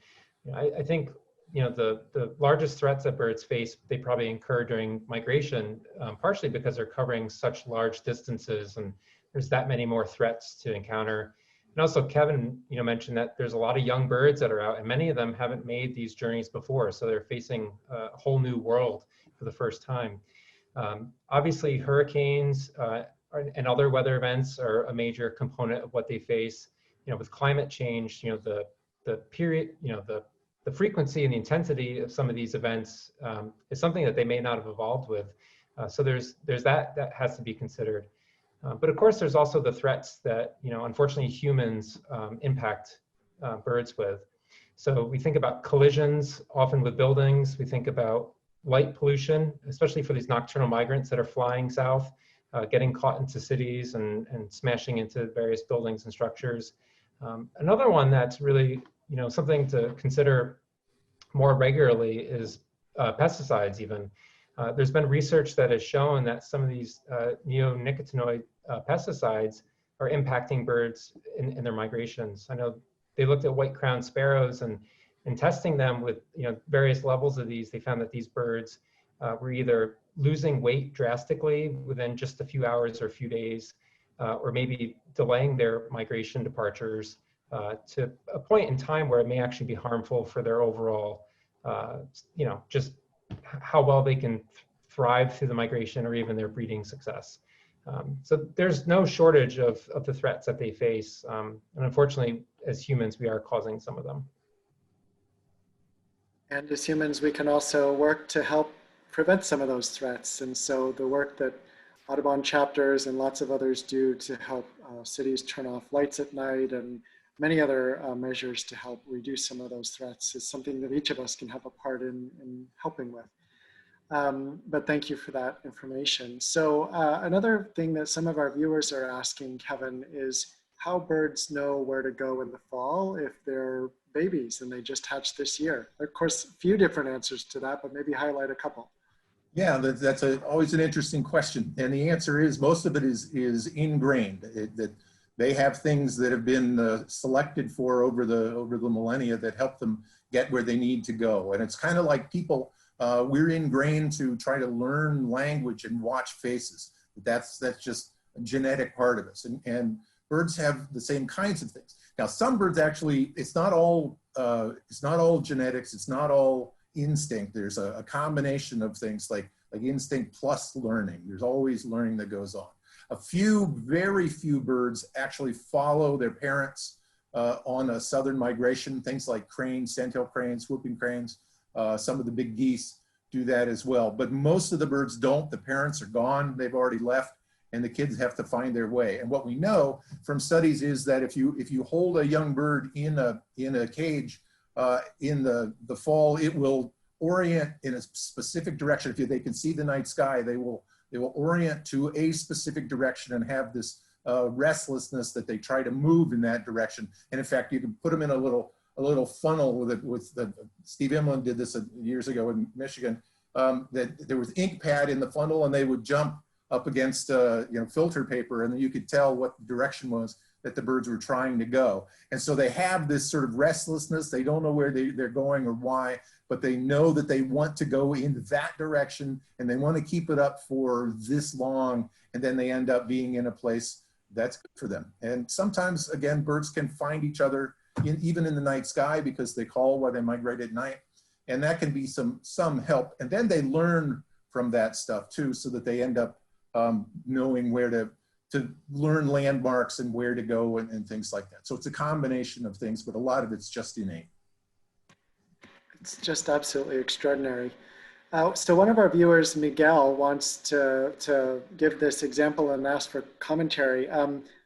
I think the largest threats that birds face, they probably incur during migration, partially because they're covering such large distances and there's that many more threats to encounter. And also Kevin, mentioned that there's a lot of young birds that are out, and many of them haven't made these journeys before. So they're facing a whole new world for the first time. Obviously hurricanes and other weather events are a major component of what they face. With climate change, the period, the frequency and the intensity of some of these events is something that they may not have evolved with. So there's that has to be considered. But of course, there's also the threats that, unfortunately humans impact birds with. So we think about collisions, often with buildings. We think about light pollution, especially for these nocturnal migrants that are flying south, getting caught into cities and smashing into various buildings and structures. Another one that's really, something to consider more regularly is pesticides even. There's been research that has shown that some of these neonicotinoid pesticides are impacting birds in their migrations. I know they looked at white-crowned sparrows and testing them with various levels of these, they found that these birds were either losing weight drastically within just a few hours or a few days, or maybe delaying their migration departures to a point in time where it may actually be harmful for their overall, just how well they can thrive through the migration or even their breeding success. So there's no shortage of the threats that they face. And unfortunately, as humans, we are causing some of them. And as humans, we can also work to help prevent some of those threats. And so the work that Audubon chapters and lots of others do to help cities turn off lights at night and many other measures to help reduce some of those threats is something that each of us can have a part in helping with. But thank you for that information. So another thing that some of our viewers are asking, Kevin, is how birds know where to go in the fall if they're babies and they just hatched this year. Of course, a few different answers to that, but maybe highlight a couple. Yeah, that's always an interesting question. And the answer is most of it is ingrained, that they have things that have been selected for over the millennia that help them get where they need to go. And it's kind of like people, we're ingrained to try to learn language and watch faces. That's just a genetic part of us. And birds have the same kinds of things. Now, some birds actually, it's not all genetics, it's not all instinct. There's a combination of things like instinct plus learning. There's always learning that goes on. Very few birds actually follow their parents on a southern migration. Things like cranes, sandhill cranes, whooping cranes, some of the big geese do that as well. But most of the birds don't. The parents are gone, they've already left, and the kids have to find their way. And what we know from studies is that if you hold a young bird in a cage in the fall, it will orient in a specific direction. If they can see the night sky, they will orient to a specific direction and have this restlessness that they try to move in that direction. And in fact, you can put them in a little funnel with Steve Imlin did this years ago in Michigan, that there was ink pad in the funnel and they would jump up against filter paper, and then you could tell what the direction was that the birds were trying to go. And so they have this sort of restlessness. They don't know where they're going or why, but they know that they want to go in that direction and they want to keep it up for this long, and then they end up being in a place that's good for them. And sometimes, again, birds can find each other even in the night sky because they call while they migrate at night, and that can be some help. And then they learn from that stuff too, so that they end up knowing where to learn landmarks and where to go and things like that. So it's a combination of things, but a lot of it's just innate. It's just absolutely extraordinary. So one of our viewers, Miguel, wants to give this example and ask for commentary.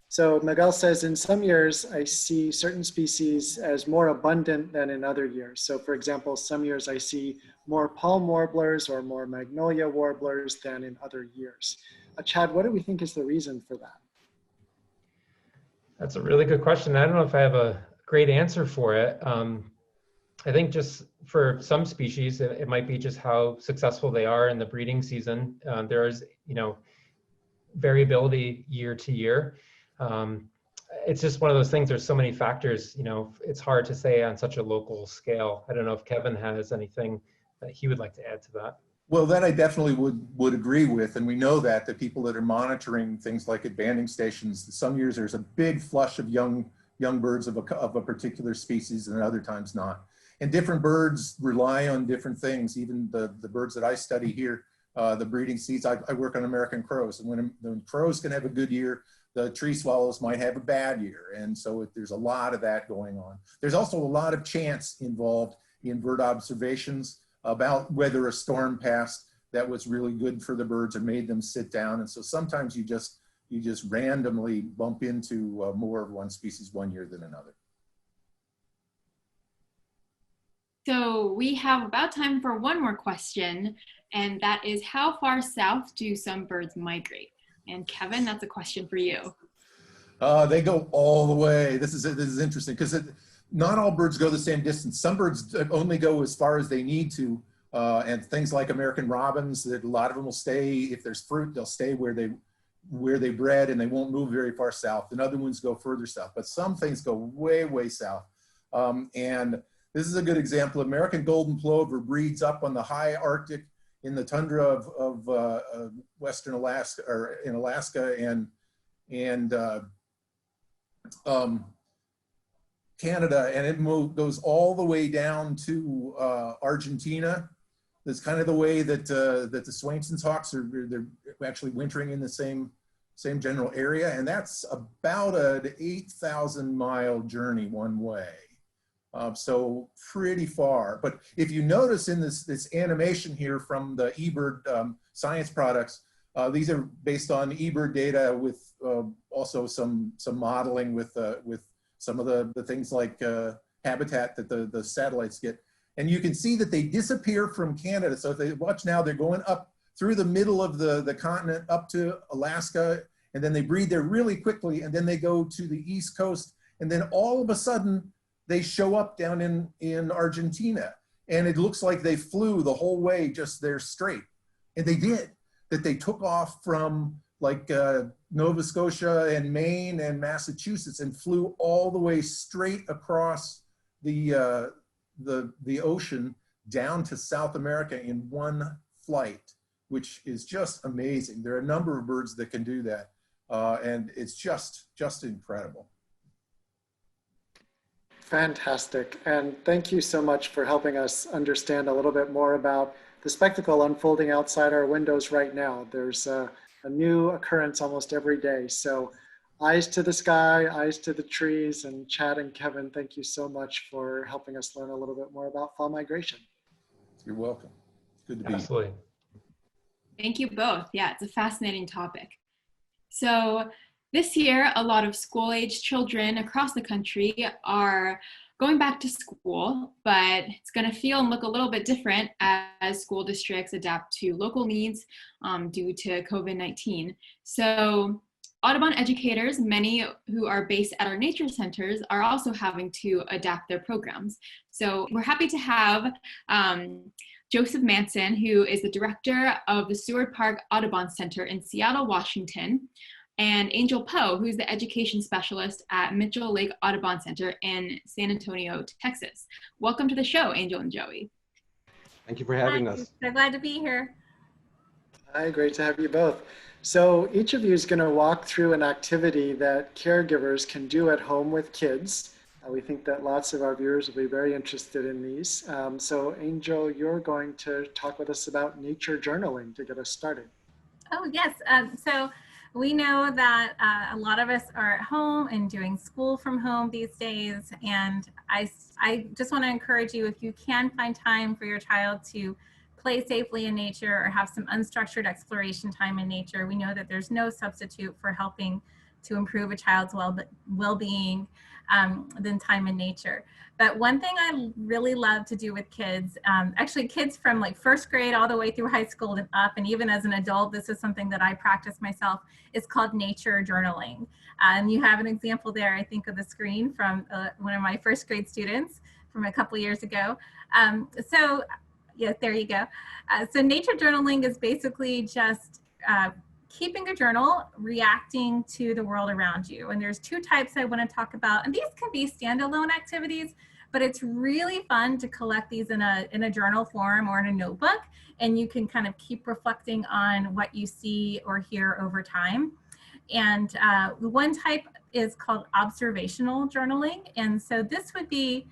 So Miguel says, in some years, I see certain species as more abundant than in other years. So for example, some years I see more palm warblers or more magnolia warblers than in other years. Chad, what do we think is the reason for that? That's a really good question. I don't know if I have a great answer for it. I think just for some species, it might be just how successful they are in the breeding season. There is, variability year to year. It's just one of those things. There's so many factors. It's hard to say on such a local scale. I don't know if Kevin has anything that he would like to add to that. Well, that I definitely would agree with, and we know that the people that are monitoring things like at banding stations, some years there's a big flush of young birds of a particular species, and other times not. And different birds rely on different things. Even the birds that I study here, the breeding seeds, I work on American crows, and when crows can have a good year, the tree swallows might have a bad year. And so there's a lot of that going on. There's also a lot of chance involved in bird observations about whether a storm passed that was really good for the birds and made them sit down. And so sometimes you just randomly bump into more of one species one year than another. So we have about time for one more question, and that is, how far south do some birds migrate? And Kevin, that's a question for you. They go all the way. This is interesting because not all birds go the same distance. Some birds only go as far as they need to, and things like American robins, that a lot of them will stay. If there's fruit, they'll stay where they bred, and they won't move very far south. And other ones go further south. But some things go way, way south. And this is a good example. American golden plover breeds up on the high Arctic in the tundra of western Alaska, or in Alaska and Canada, and it goes all the way down to Argentina. That's kind of the way that the Swainson's hawks they're actually wintering in the same general area, and that's about an 8,000-mile journey one way. So pretty far. But if you notice in this animation here from the eBird science products, these are based on eBird data with also some modeling with some of the things like habitat that the satellites get. And you can see that they disappear from Canada. So if they watch now, they're going up through the middle of the continent up to Alaska, and then they breed there really quickly, and then they go to the East Coast, and then all of a sudden they show up down in Argentina. And it looks like they flew the whole way just there straight. And they did. That they took off from like Nova Scotia and Maine and Massachusetts and flew all the way straight across the ocean down to South America in one flight, which is just amazing. There are a number of birds that can do that, and it's just incredible. Fantastic. And thank you so much for helping us understand a little bit more about the spectacle unfolding outside our windows right now. There's a new occurrence almost every day. So eyes to the sky, eyes to the trees, and Chad and Kevin, thank you so much for helping us learn a little bit more about fall migration. You're welcome. Good to be here. Absolutely. Thank you both. Yeah, it's a fascinating topic. So this year, a lot of school-age children across the country are going back to school, but it's going to feel and look a little bit different as school districts adapt to local needs due to COVID-19. So Audubon educators, many who are based at our nature centers, are also having to adapt their programs. So we're happy to have Joseph Manson, who is the director of the Seward Park Audubon Center in Seattle, Washington, and Angel Poe, who's the education specialist at Mitchell Lake Audubon Center in San Antonio, Texas. Welcome to the show, Angel and Joey. Thank you for having us. So glad to be here. Hi, great to have you both. So each of you is going to walk through an activity that caregivers can do at home with kids. We think that lots of our viewers will be very interested in these. So Angel, you're going to talk with us about nature journaling to get us started. Oh, yes. So we know that a lot of us are at home and doing school from home these days. And I just want to encourage you, if you can find time for your child to play safely in nature or have some unstructured exploration time in nature, we know that there's no substitute for helping to improve a child's well-being than time in nature. But one thing I really love to do with kids, actually kids from like first grade all the way through high school and up, and even as an adult, this is something that I practice myself, is called nature journaling. And you have an example there, I think, of the screen from one of my first grade students from a couple years ago. So yeah, there you go. So nature journaling is basically just keeping a journal, reacting to the world around you. And there's two types I want to talk about, and these can be standalone activities, but it's really fun to collect these in a journal form or in a notebook, and you can kind of keep reflecting on what you see or hear over time. And one type is called observational journaling. And so this would be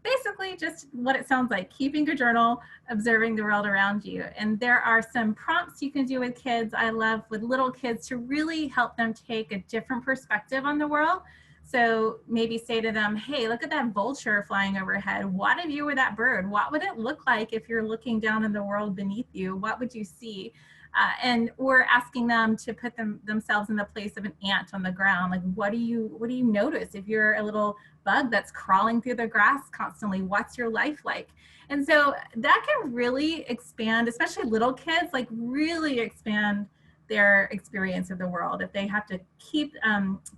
basically just what it sounds like, keeping a journal, observing the world around you. And there are some prompts you can do with kids. I love with little kids to really help them take a different perspective on the world. So maybe say to them, hey, look at that vulture flying overhead. What if you were that bird? What would it look like if you're looking down in the world beneath you? What would you see? And we're asking them to put themselves in the place of an ant on the ground. Like, what do you notice if you're a little bug that's crawling through the grass constantly? What's your life like? And so that can really expand, especially little kids, like really expand their experience of the world if they have to keep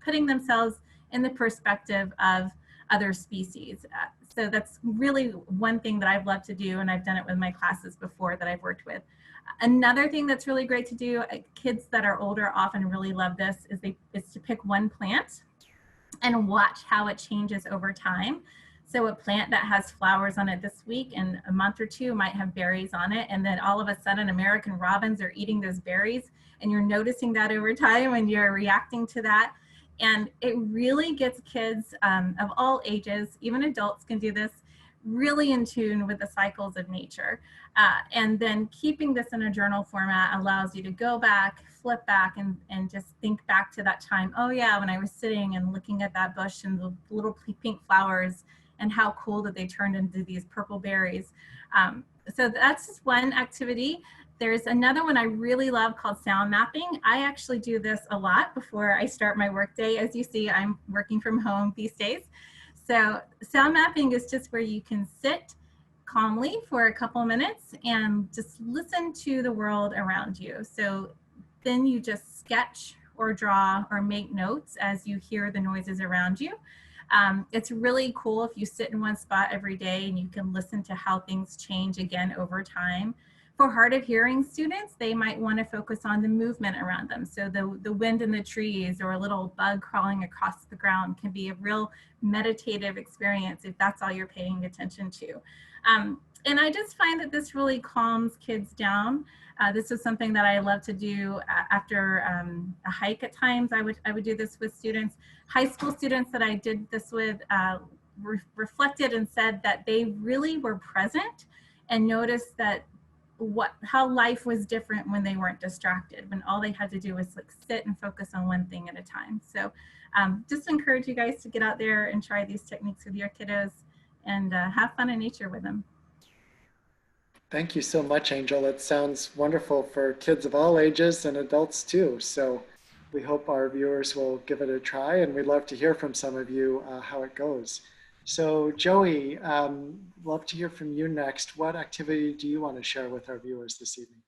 putting themselves in the perspective of other species. So that's really one thing that I've loved to do, and I've done it with my classes before that I've worked with. Another thing that's really great to do, kids that are older often really love this, is to pick one plant and watch how it changes over time. So a plant that has flowers on it this week, in a month or two might have berries on it, and then all of a sudden American robins are eating those berries, and you're noticing that over time and you're reacting to that. And it really gets kids of all ages, even adults can do this, really in tune with the cycles of nature. And then keeping this in a journal format allows you to go back, flip back, and just think back to that time. Oh yeah, when I was sitting and looking at that bush and the little pink flowers, and how cool that they turned into these purple berries. So that's just one activity. There's another one I really love called sound mapping. I actually do this a lot before I start my workday. As you see, I'm working from home these days. So sound mapping is just where you can sit calmly for a couple minutes and just listen to the world around you. So then you just sketch or draw or make notes as you hear the noises around you. It's really cool if you sit in one spot every day and you can listen to how things change again over time. For hard of hearing students, they might want to focus on the movement around them. So the wind in the trees or a little bug crawling across the ground can be a real meditative experience if that's all you're paying attention to. And I just find that this really calms kids down. This is something that I love to do after a hike at times. I would do this with students. High school students that I did this with reflected and said that they really were present and noticed that how life was different when they weren't distracted, when all they had to do was like sit and focus on one thing at a time. So just encourage you guys to get out there and try these techniques with your kiddos and have fun in nature with them. Thank you so much, Angel. It sounds wonderful for kids of all ages and adults too. So we hope our viewers will give it a try, and we'd love to hear from some of you how it goes. So Joey, love to hear from you next. What activity do you want to share with our viewers this evening?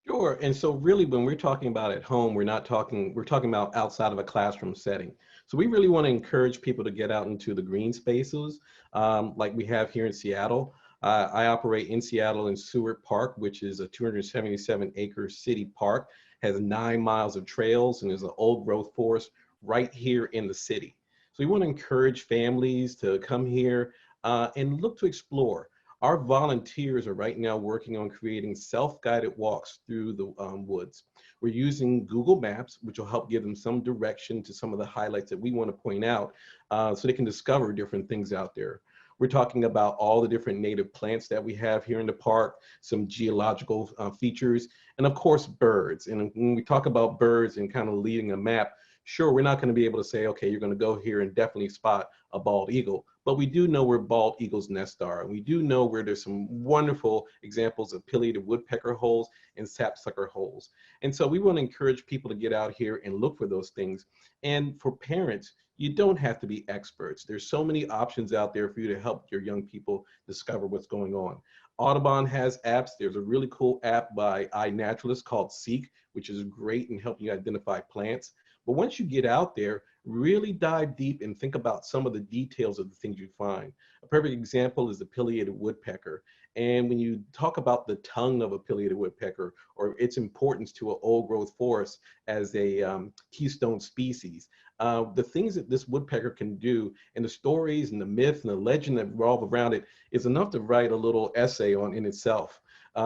Sure. And so really when we're talking about at home, we're talking about outside of a classroom setting. So we really want to encourage people to get out into the green spaces like we have here in Seattle. I operate in Seattle in Seward Park, which is a 277-acre city park, has 9 miles of trails, and there's an old growth forest right here in the city. So we want to encourage families to come here and look to explore. Our volunteers are right now working on creating self-guided walks through the woods. We're using Google Maps, which will help give them some direction to some of the highlights that we want to point out so they can discover different things out there. We're talking about all the different native plants that we have here in the park, some geological features, and of course, birds. And when we talk about birds and kind of leading a map, sure, we're not going to be able to say, okay, you're going to go here and definitely spot a bald eagle, but we do know where bald eagles nest are. And we do know where there's some wonderful examples of pileated woodpecker holes and sapsucker holes. And so we want to encourage people to get out here and look for those things. And for parents, you don't have to be experts. There's so many options out there for you to help your young people discover what's going on. Audubon has apps. There's a really cool app by iNaturalist called Seek, which is great in helping you identify plants. But once you get out there, really dive deep and think about some of the details of the things you find. A perfect example is the pileated woodpecker. And when you talk about the tongue of a pileated woodpecker or its importance to an old growth forest as a keystone species, the things that this woodpecker can do and the stories and the myth and the legend that revolve around it is enough to write a little essay on in itself.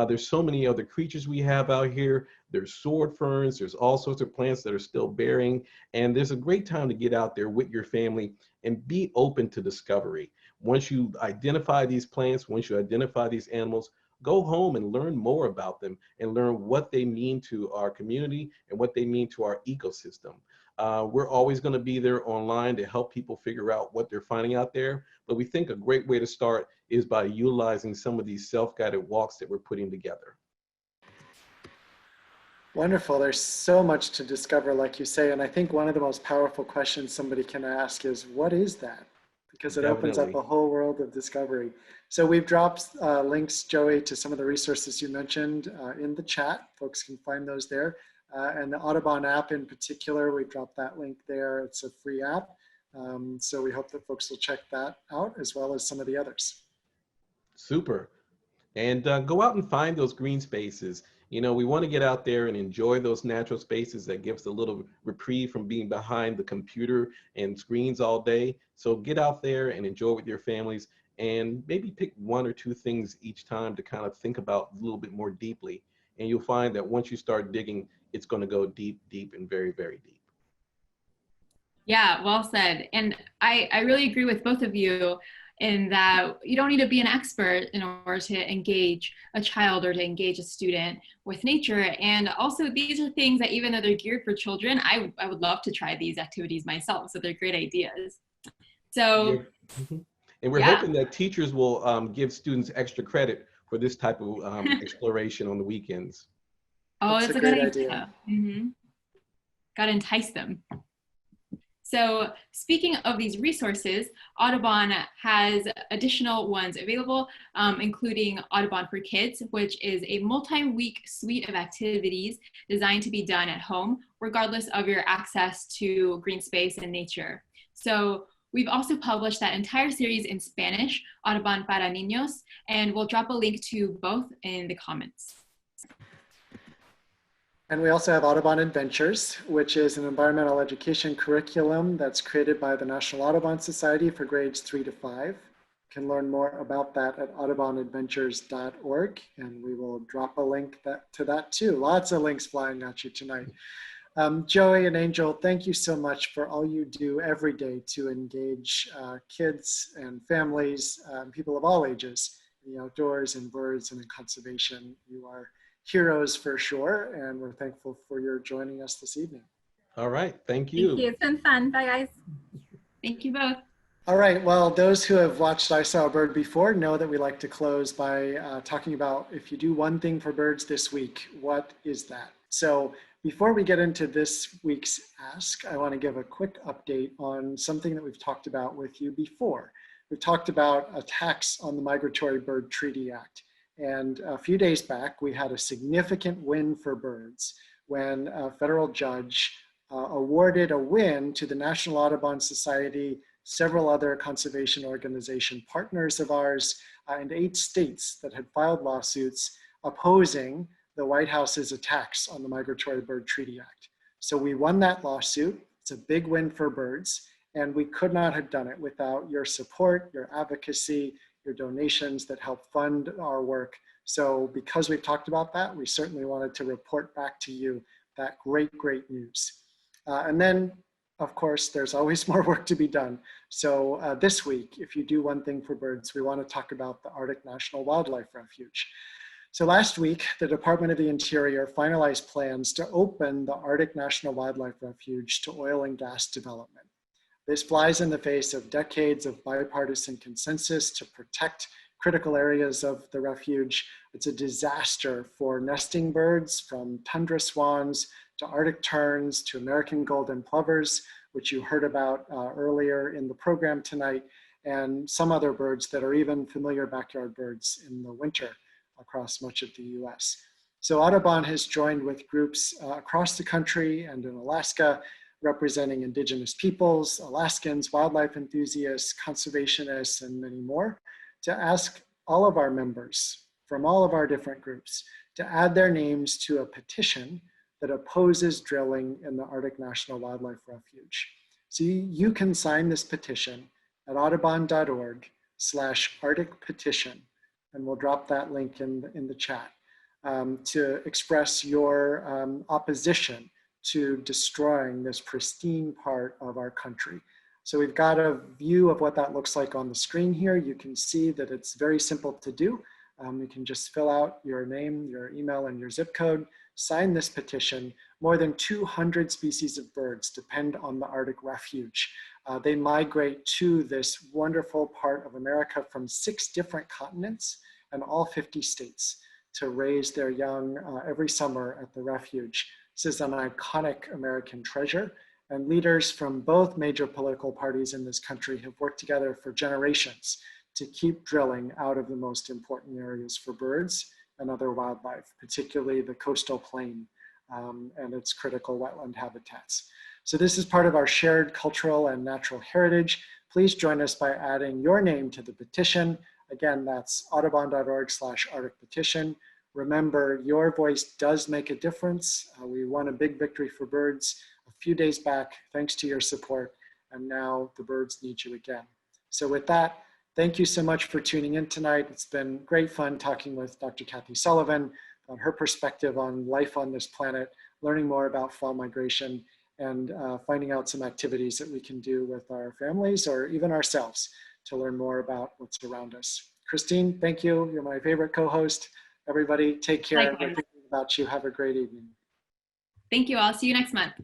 There's so many other creatures we have out here. There's sword ferns, there's all sorts of plants that are still bearing, and there's a great time to get out there with your family and be open to discovery. Once you identify these plants, once you identify these animals, go home and learn more about them and learn what they mean to our community and what they mean to our ecosystem. We're always going to be there online to help people figure out what they're finding out there, but we think a great way to start is by utilizing some of these self-guided walks that we're putting together. Wonderful. There's so much to discover, like you say. And I think one of the most powerful questions somebody can ask is, what is that? Because it opens up Definitely. a whole world of discovery. So we've dropped links, Joey, to some of the resources you mentioned in the chat. Folks can find those there. And the Audubon app in particular, we've dropped that link there. It's a free app. So we hope that folks will check that out as well as some of the others. Super. And go out and find those green spaces. You know, we want to get out there and enjoy those natural spaces that gives a little reprieve from being behind the computer and screens all day. So get out there and enjoy with your families, and maybe pick one or two things each time to kind of think about a little bit more deeply. And you'll find that once you start digging, it's going to go deep, deep, and very, very deep. Yeah, well said. And I really agree with both of you in that you don't need to be an expert in order to engage a child or to engage a student with nature. And also, these are things that even though they're geared for children, I would love to try these activities myself. So they're great ideas. So, And we're yeah. hoping that teachers will give students extra credit for this type of exploration on the weekends. Oh, That's that's a a good great idea. Got to entice them. So speaking of these resources, Audubon has additional ones available, including Audubon for Kids, which is a multi-week suite of activities designed to be done at home, regardless of your access to green space and nature. So we've also published that entire series in Spanish, Audubon para Niños, and we'll drop a link to both in the comments. And we also have Audubon Adventures, which is an environmental education curriculum that's created by the National Audubon Society for grades 3 to 5. You can learn more about that at audubonadventures.org, and we will drop a link to that too. Lots of links flying at you tonight. Joey and Angel, thank you so much for all you do every day to engage kids and families, people of all ages, in the outdoors and birds and in conservation. You are heroes for sure, and we're thankful for your joining us this evening. All right, thank you. Thank you. It's been fun. Bye, guys. Thank you both. All right, well, those who have watched I Saw a Bird before know that we like to close by talking about, if you do one thing for birds this week, what is that? So before we get into this week's ask, I want to give a quick update on something that we've talked about with you before. We've talked about attacks on the Migratory Bird Treaty Act. And a few days back, we had a significant win for birds when a federal judge awarded a win to the National Audubon Society, several other conservation organization partners of ours, and 8 states that had filed lawsuits opposing the White House's attacks on the Migratory Bird Treaty Act. So we won that lawsuit. It's a big win for birds, and we could not have done it without your support, your advocacy, your donations that help fund our work. So because we've talked about that, we certainly wanted to report back to you that great news. And then, of course, there's always more work to be done. So this week, if you do one thing for birds, we want to talk about the Arctic National Wildlife Refuge. So last week, the Department of the Interior finalized plans to open the Arctic National Wildlife Refuge to oil and gas development. This flies in the face of decades of bipartisan consensus to protect critical areas of the refuge. It's a disaster for nesting birds, from tundra swans to Arctic terns to American golden plovers, which you heard about earlier in the program tonight, and some other birds that are even familiar backyard birds in the winter across much of the US. So Audubon has joined with groups across the country and in Alaska, representing indigenous peoples, Alaskans, wildlife enthusiasts, conservationists, and many more, to ask all of our members from all of our different groups to add their names to a petition that opposes drilling in the Arctic National Wildlife Refuge. So you can sign this petition at audubon.org/Arctic petition, and we'll drop that link in the chat, to express your opposition to destroying this pristine part of our country. So we've got a view of what that looks like on the screen here. You can see that it's very simple to do. You can just fill out your name, your email, and your zip code, sign this petition. More than 200 species of birds depend on the Arctic Refuge. They migrate to this wonderful part of America from 6 different continents and all 50 states. to raise their young every summer at the Refuge. This is an iconic American treasure, and leaders from both major political parties in this country have worked together for generations to keep drilling out of the most important areas for birds and other wildlife, particularly the coastal plain and its critical wetland habitats. So this is part of our shared cultural and natural heritage. Please join us by adding your name to the petition. Again, that's audubon.org/Arctic petition. Remember, your voice does make a difference. We won a big victory for birds a few days back, thanks to your support, and now the birds need you again. So with that, thank you so much for tuning in tonight. It's been great fun talking with Dr. Kathy Sullivan on her perspective on life on this planet, learning more about fall migration, and finding out some activities that we can do with our families or even ourselves to learn more about what's around us. Christine, thank you. You're my favorite co-host. Everybody, take care. We're thinking about you. Have a great evening. Thank you all. See you next month.